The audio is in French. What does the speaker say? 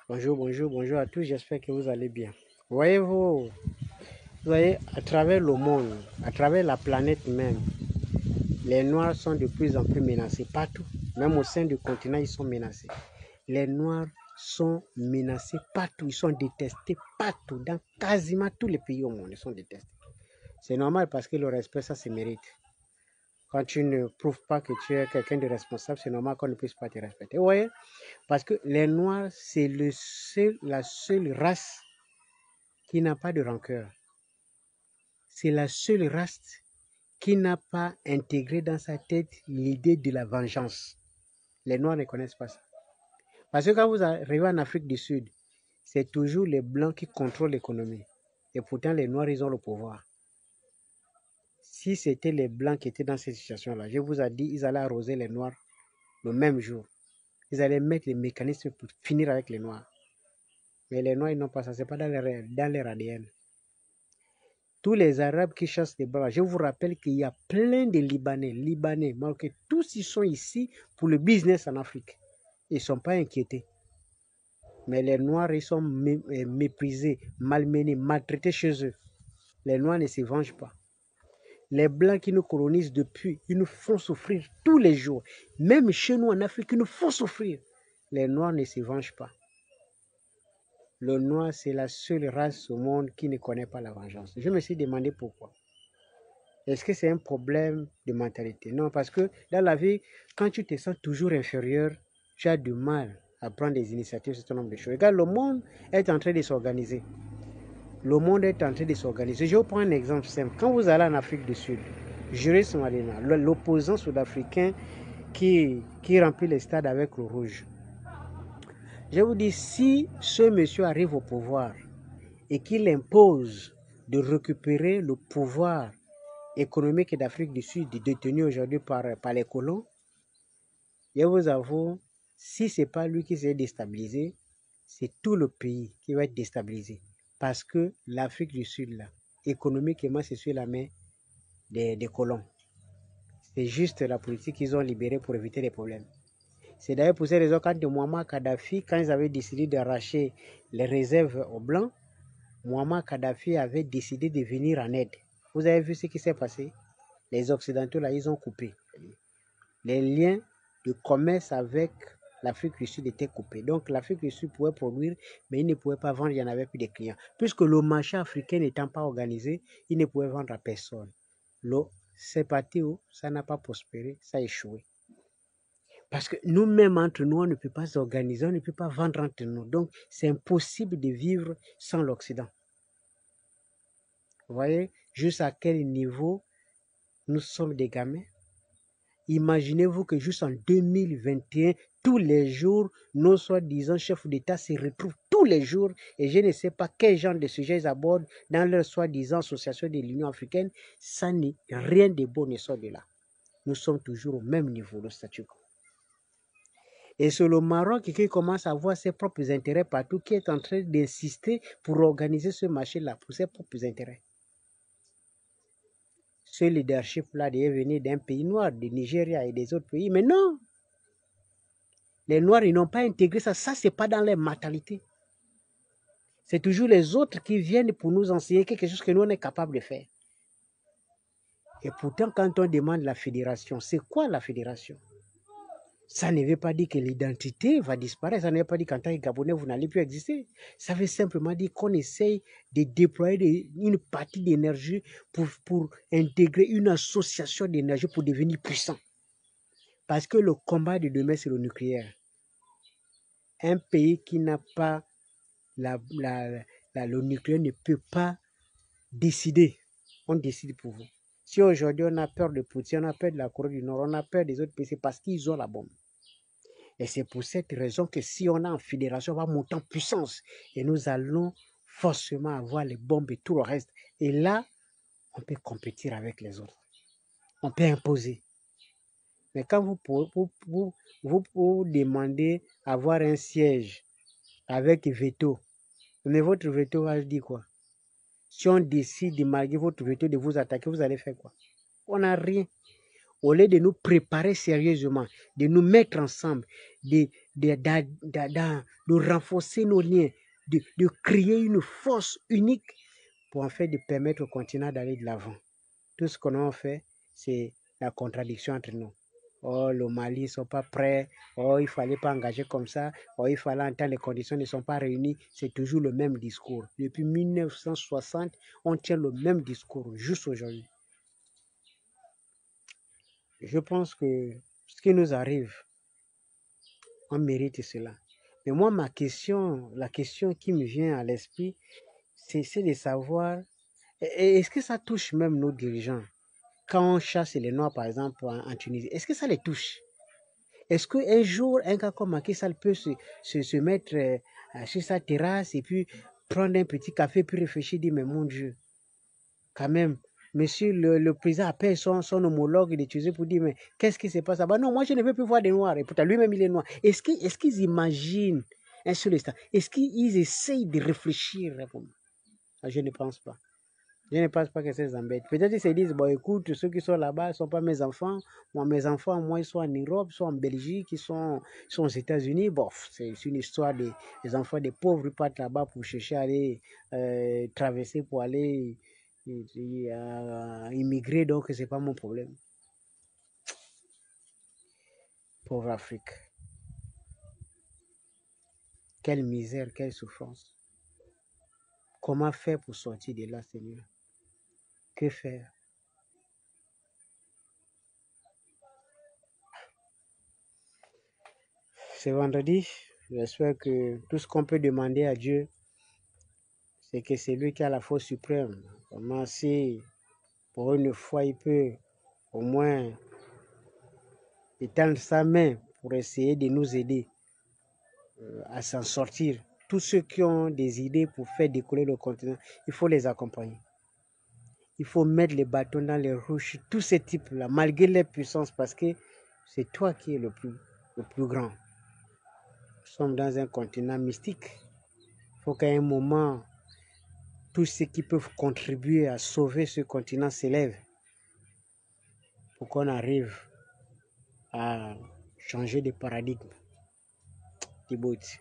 Bonjour, bonjour, bonjour à tous, j'espère que vous allez bien. Voyez-vous, vous voyez, à travers le monde, à travers la planète même, les Noirs sont de plus en plus menacés partout. Même au sein du continent, ils sont menacés. Les Noirs sont menacés partout, ils sont détestés partout, dans quasiment tous les pays au monde, ils sont détestés. C'est normal parce que le respect, ça se mérite. Quand tu ne prouves pas que tu es quelqu'un de responsable, c'est normal qu'on ne puisse pas te respecter. Vous voyez, parce que les Noirs, c'est la seule race qui n'a pas de rancœur. C'est la seule race qui n'a pas intégré dans sa tête l'idée de la vengeance. Les Noirs ne connaissent pas ça. Parce que quand vous arrivez en Afrique du Sud, c'est toujours les Blancs qui contrôlent l'économie. Et pourtant, les Noirs, ils ont le pouvoir. Si c'était les Blancs qui étaient dans cette situation-là, je vous ai dit, ils allaient arroser les Noirs le même jour. Ils allaient mettre les mécanismes pour finir avec les Noirs. Mais les Noirs, ils n'ont pas ça. Ce n'est pas dans leur ADN. Tous les Arabes qui chassent les Blancs, je vous rappelle qu'il y a plein de Libanais, Marocains, tous ils sont ici pour le business en Afrique. Ils ne sont pas inquiétés. Mais les Noirs, ils sont méprisés, malmenés, maltraités chez eux. Les Noirs ne se vengent pas. Les Blancs qui nous colonisent depuis, ils nous font souffrir tous les jours. Même chez nous en Afrique, ils nous font souffrir. Les Noirs ne se vengent pas. Le Noir, c'est la seule race au monde qui ne connaît pas la vengeance. Je me suis demandé pourquoi. Est-ce que c'est un problème de mentalité? Non, parce que dans la vie, quand tu te sens toujours inférieur, tu as du mal à prendre des initiatives sur un certain nombre de choses. Regarde, le monde est en train de s'organiser. Le monde est en train de s'organiser. Je vais vous prendre un exemple simple. Quand vous allez en Afrique du Sud, Julius Malema, l'opposant sud-africain qui remplit les stades avec le rouge. Je vous dis, si ce monsieur arrive au pouvoir et qu'il impose de récupérer le pouvoir économique d'Afrique du Sud détenu aujourd'hui par les colons, je vous avoue, si ce n'est pas lui qui s'est déstabilisé, c'est tout le pays qui va être déstabilisé. Parce que l'Afrique du Sud, là, économiquement, c'est sur la main des colons. C'est juste la politique qu'ils ont libérée pour éviter les problèmes. C'est d'ailleurs pour ces raisons quand Muammar Kadhafi, quand ils avaient décidé d'arracher les réserves aux Blancs, Muammar Kadhafi avait décidé de venir en aide. Vous avez vu ce qui s'est passé? Les Occidentaux, là, ils ont coupé. Les liens de commerce avec l'Afrique du Sud étaient coupés. Donc, l'Afrique du Sud pouvait produire, mais il ne pouvait pas vendre, il n'y en avait plus de clients. Puisque le marché africain n'étant pas organisé, il ne pouvait vendre à personne. C'est parti où ça n'a pas prospéré, ça a échoué. Parce que nous-mêmes, entre nous, on ne peut pas s'organiser, on ne peut pas vendre entre nous. Donc, c'est impossible de vivre sans l'Occident. Vous voyez, jusqu'à quel niveau nous sommes des gamins. Imaginez-vous que juste en 2021, tous les jours, nos soi-disant chefs d'État se retrouvent tous les jours et je ne sais pas quel genre de sujet ils abordent dans leur soi-disant association de l'Union africaine. Ça n'est rien de beau ne sort de là. Nous sommes toujours au même niveau de statu quo. Et c'est le Maroc qui commence à avoir ses propres intérêts partout, qui est en train d'insister pour organiser ce marché-là, pour ses propres intérêts. Ce leadership-là devait venir d'un pays noir, du Nigeria et des autres pays, mais non. Les Noirs, ils n'ont pas intégré ça. Ça, ce n'est pas dans leur mentalité. C'est toujours les autres qui viennent pour nous enseigner quelque chose que nous, on est capable de faire. Et pourtant, quand on demande la fédération, c'est quoi la fédération? Ça ne veut pas dire que l'identité va disparaître. Ça ne veut pas dire qu'en tant que Gabonais, vous n'allez plus exister. Ça veut simplement dire qu'on essaye de déployer une partie d'énergie pour intégrer une association d'énergie pour devenir puissant. Parce que le combat de demain, c'est le nucléaire. Un pays qui n'a pas le nucléaire ne peut pas décider. On décide pour vous. Si aujourd'hui on a peur de Poutine, on a peur de la Corée du Nord, on a peur des autres pays, c'est parce qu'ils ont la bombe. Et c'est pour cette raison que si on est en fédération, on va monter en puissance. Et nous allons forcément avoir les bombes et tout le reste. Et là, on peut compétir avec les autres. On peut imposer. Mais quand vous demandez avoir un siège avec veto, mais votre veto va dire quoi? Si on décide, malgré votre veto, de vous attaquer, vous allez faire quoi? On n'a rien. au lieu de nous préparer sérieusement, de nous mettre ensemble, de renforcer nos liens, de créer une force unique pour en fait de permettre au continent d'aller de l'avant. Tout ce qu'on a fait, c'est la contradiction entre nous. Oh, le Mali ne sont pas prêts. Oh, il ne fallait pas engager comme ça. Oh, il fallait entendre les conditions ne sont pas réunies. C'est toujours le même discours. Depuis 1960, on tient le même discours, juste aujourd'hui. Je pense que ce qui nous arrive, on mérite cela. Mais moi, la question qui me vient à l'esprit, c'est de savoir, est-ce que ça touche même nos dirigeants? Quand on chasse les Noirs, par exemple, en Tunisie, est-ce que ça les touche? Est-ce qu'un jour, un gars comme Macky Sall peut se mettre sur sa terrasse et puis prendre un petit café puis réfléchir, dire, mais mon Dieu, quand même, monsieur le président appelle son homologue de Tunisie pour dire, mais qu'est-ce qui se passe là-bas? Non, moi je ne veux plus voir des Noirs. Et pourtant, lui-même, il est noir. Est-ce qu'ils imaginent un seul instant? Est-ce qu'ils essayent de réfléchir? Je ne pense pas. Je ne pense pas que ça les embête. Peut-être qu'ils se disent, bon, écoute, ceux qui sont là-bas ne sont pas mes enfants. Moi, mes enfants, moi, ils sont en Europe, ils sont en Belgique, ils sont aux États-Unis. Bon, c'est une histoire des enfants des pauvres qui partent là-bas pour chercher à aller traverser, pour aller immigrer. Donc, ce n'est pas mon problème. Pauvre Afrique. Quelle misère, quelle souffrance. Comment faire pour sortir de là, Seigneur? Que faire? C'est vendredi. J'espère que tout ce qu'on peut demander à Dieu, c'est que c'est lui qui a la force suprême. Comment si pour une fois il peut au moins étendre sa main pour essayer de nous aider à s'en sortir. Tous ceux qui ont des idées pour faire décoller le continent, il faut les accompagner. Il faut mettre les bâtons dans les roues, tous ces types-là, malgré leur puissance, parce que c'est toi qui es le plus grand. Nous sommes dans un continent mystique. Il faut qu'à un moment, tous ceux qui peuvent contribuer à sauver ce continent s'élèvent pour qu'on arrive à changer de paradigme. Djibouti.